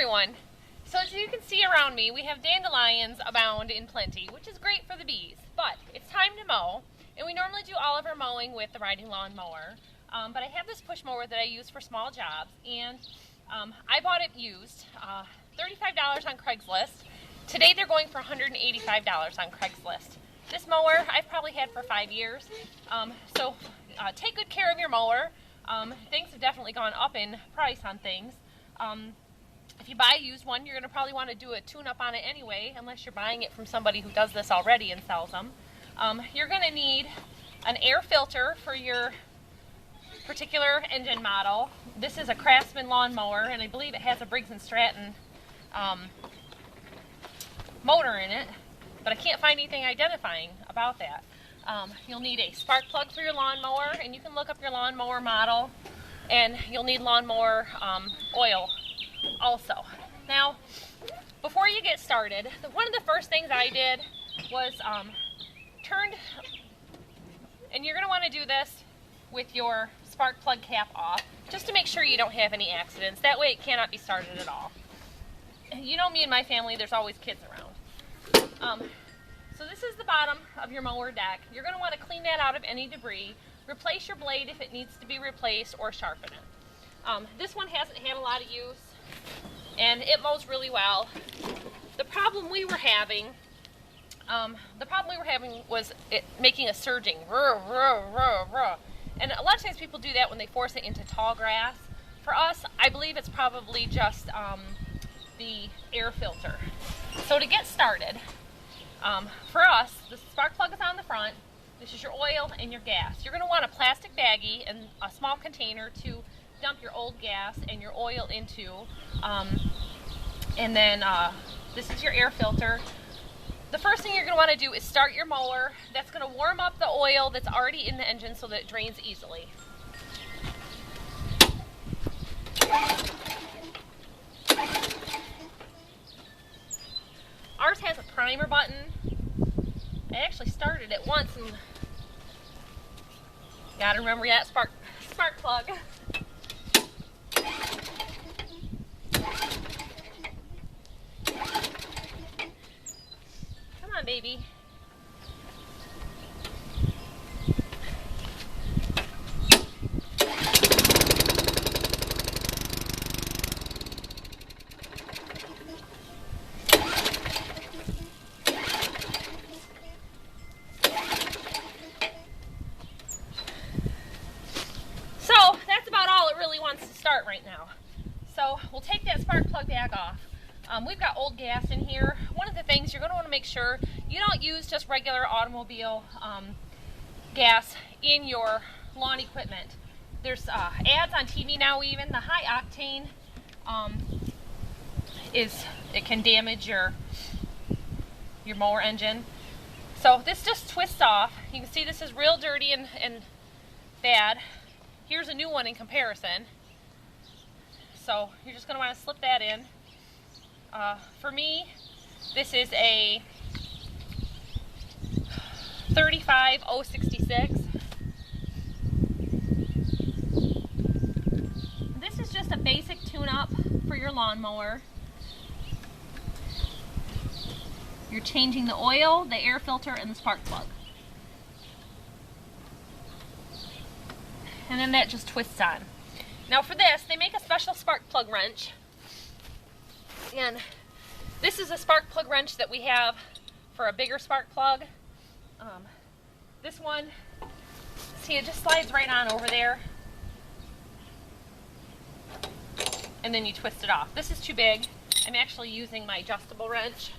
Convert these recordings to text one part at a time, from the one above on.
everyone. So as you can see around me, we have dandelions abound in plenty, which is great for the bees. But it's time to mow, and we normally do all of our mowing with the riding lawn mower. But I have this push mower that I use for small jobs, and I bought it used, $35 on Craigslist. Today they're going for $185 on Craigslist. This mower I've probably had for 5 years, so take good care of your mower. Things have definitely gone up in price on things. If you buy a used one, you're going to probably want to do a tune-up on it anyway, unless you're buying it from somebody who does this already and sells them. You're going to need an air filter for your particular engine model. This is a Craftsman lawnmower, and I believe it has a Briggs & Stratton motor in it, but I can't find anything identifying about that. You'll need a spark plug for your lawnmower, and you can look up your lawnmower model, and you'll need lawnmower oil also. Now, before you get started, one of the first things I did was turned, and you're going to want to do this with your spark plug cap off, just to make sure you don't have any accidents. That way it cannot be started at all. You know me and my family, there's always kids around. So this is the bottom of your mower deck. You're going to want to clean that out of any debris, replace your blade if it needs to be replaced, or sharpen it. This one hasn't had a lot of use, and it mows really well. The problem we were having was it making a surging, and a lot of times people do that when they force it into tall grass. For us, I believe it's probably just the air filter. So to get started, for us, the spark plug is on the front. This is your oil and your gas. You're going to want a plastic baggie and a small container to dump your old gas and your oil into. And then this is your air filter. The first thing you're going to want to do is start your mower. That's going to warm up the oil that's already in the engine so that it drains easily. Ours has a primer button. I actually started it once, and gotta remember that spark plug. Come on, baby. Right now. So we'll take that spark plug back off. We've got old gas in here. One of the things you're going to want to make sure you don't use just regular automobile gas in your lawn equipment. There's ads on TV now, even the high octane it can damage your mower engine. So this just twists off. You can see this is real dirty and bad. Here's a new one in comparison. So you're just going to want to slip that in. For me, this is a 35066. This is just a basic tune-up for your lawnmower. You're changing the oil, the air filter, and the spark plug. And then that just twists on. Now for this, they make a special spark plug wrench, and this is a spark plug wrench that we have for a bigger spark plug. This one, see, it just slides right on over there, and then you twist it off. This is too big. I'm actually using my adjustable wrench.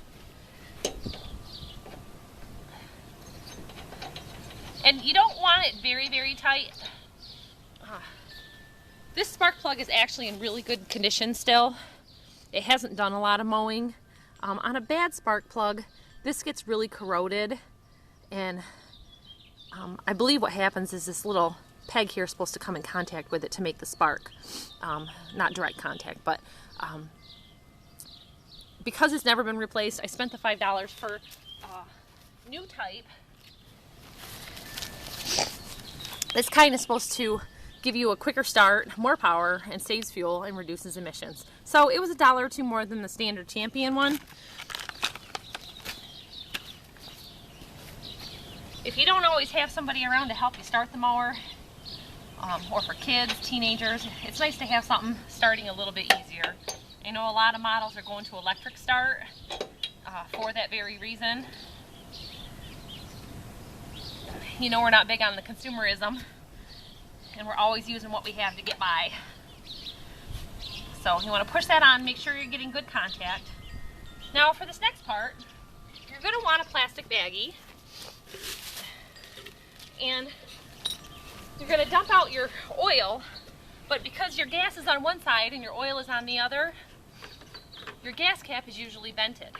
And you don't want it very, very tight. This spark plug is actually in really good condition still. It hasn't done a lot of mowing. On a bad spark plug, this gets really corroded, and I believe what happens is this little peg here is supposed to come in contact with it to make the spark. Not direct contact, but because it's never been replaced, I spent the $5 for new type. It's kind of supposed to give you a quicker start, more power, and saves fuel and reduces emissions. So it was $1 or $2 more than the standard Champion one. If you don't always have somebody around to help you start the mower, or for kids, teenagers, it's nice to have something starting a little bit easier. I know a lot of models are going to electric start for that very reason. You know, we're not big on the consumerism, and we're always using what we have to get by. So you want to push that on, make sure you're getting good contact. Now for this next part, you're going to want a plastic baggie, and you're going to dump out your oil, but because your gas is on one side and your oil is on the other, your gas cap is usually vented.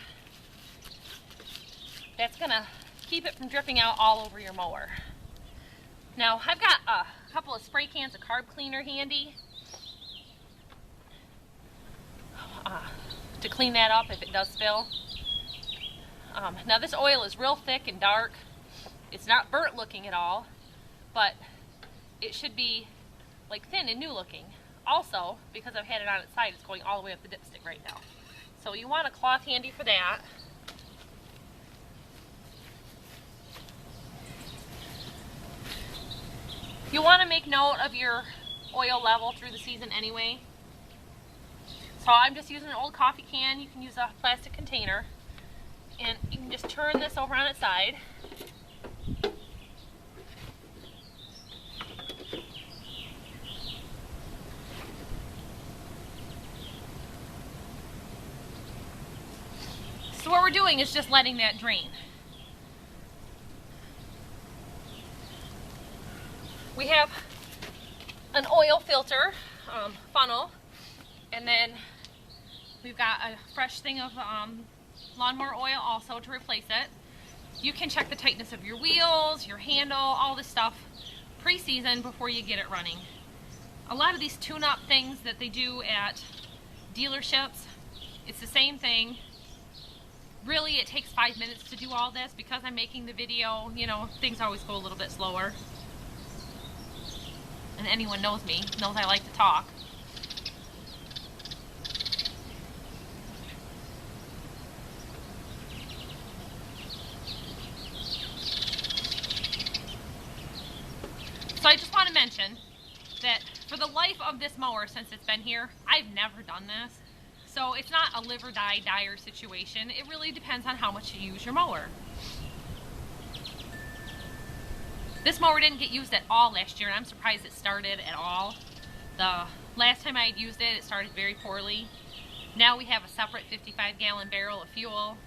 That's going to keep it from dripping out all over your mower. Now I've got a couple of spray cans of carb cleaner handy to clean that up if it does spill. Now this oil is real thick and dark. It's not burnt looking at all, but it should be like thin and new looking. Also, because I've had it on its side, it's going all the way up the dipstick right now. So you want a cloth handy for that. You want to make note of your oil level through the season anyway. So I'm just using an old coffee can. You can use a plastic container. And you can just turn this over on its side. So what we're doing is just letting that drain. We have an oil filter funnel, and then we've got a fresh thing of lawnmower oil also to replace it. You can check the tightness of your wheels, your handle, all this stuff pre-season before you get it running. A lot of these tune-up things that they do at dealerships, it's the same thing. Really, it takes 5 minutes to do all this. Because I'm making the video, you know, things always go a little bit slower. And anyone knows me, knows I like to talk. So I just want to mention that for the life of this mower since it's been here, I've never done this. So it's not a live or die dire situation. It really depends on how much you use your mower. This mower didn't get used at all last year, and I'm surprised it started at all. The last time I had used it, it started very poorly. Now we have a separate 55-gallon barrel of fuel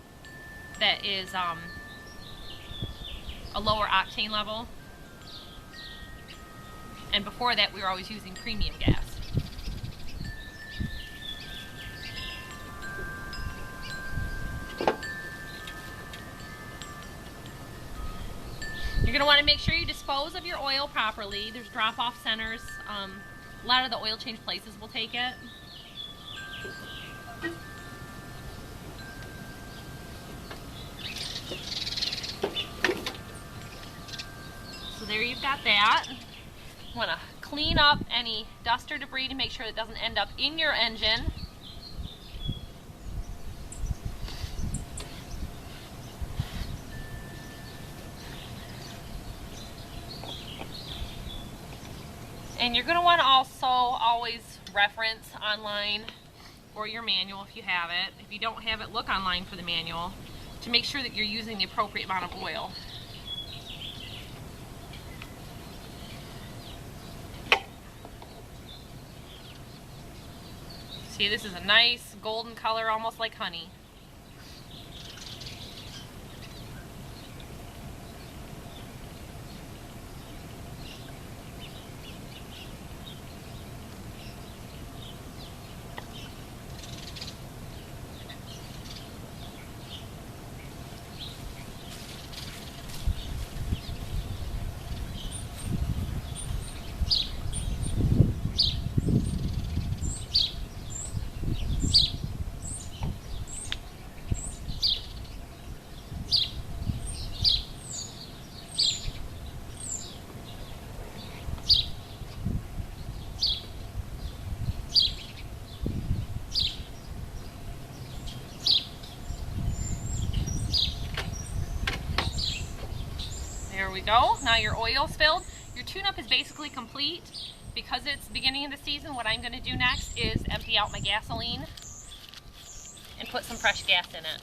that is a lower octane level. And before that, we were always using premium gas. You're going to want to make sure you dispose of your oil properly. There's drop-off centers. A lot of the oil change places will take it. So there you've got that. You want to clean up any dust or debris to make sure it doesn't end up in your engine. And you're going to want to also always reference online or your manual if you have it. If you don't have it, look online for the manual to make sure that you're using the appropriate amount of oil. See, this is a nice golden color, almost like honey. we go. Now your oil's filled. Your tune-up is basically complete. Because it's beginning of the season, what I'm going to do next is empty out my gasoline and put some fresh gas in it.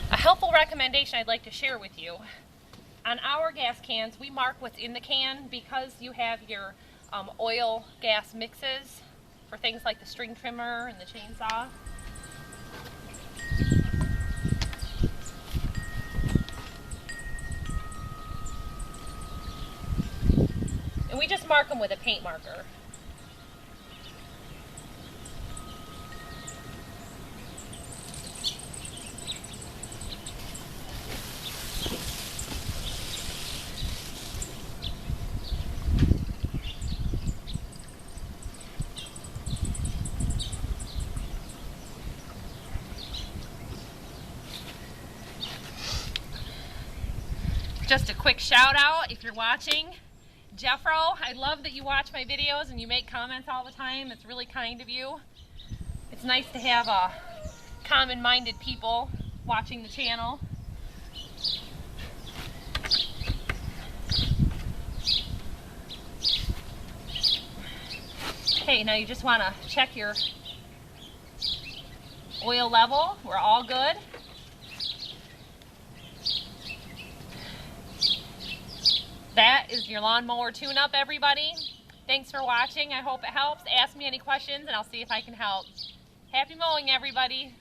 Helpful recommendation I'd like to share with you. On our gas cans, we mark what's in the can because you have your oil gas mixes for things like the string trimmer and the chainsaw. And we just mark them with a paint marker. Just a quick shout out if you're watching. Jeffro, I love that you watch my videos and you make comments all the time. It's really kind of you. It's nice to have common-minded people watching the channel. Okay, now you just want to check your oil level. We're all good. That is your lawnmower tune-up, everybody. Thanks for watching. I hope it helps. Ask me any questions and I'll see if I can help. Happy mowing, everybody.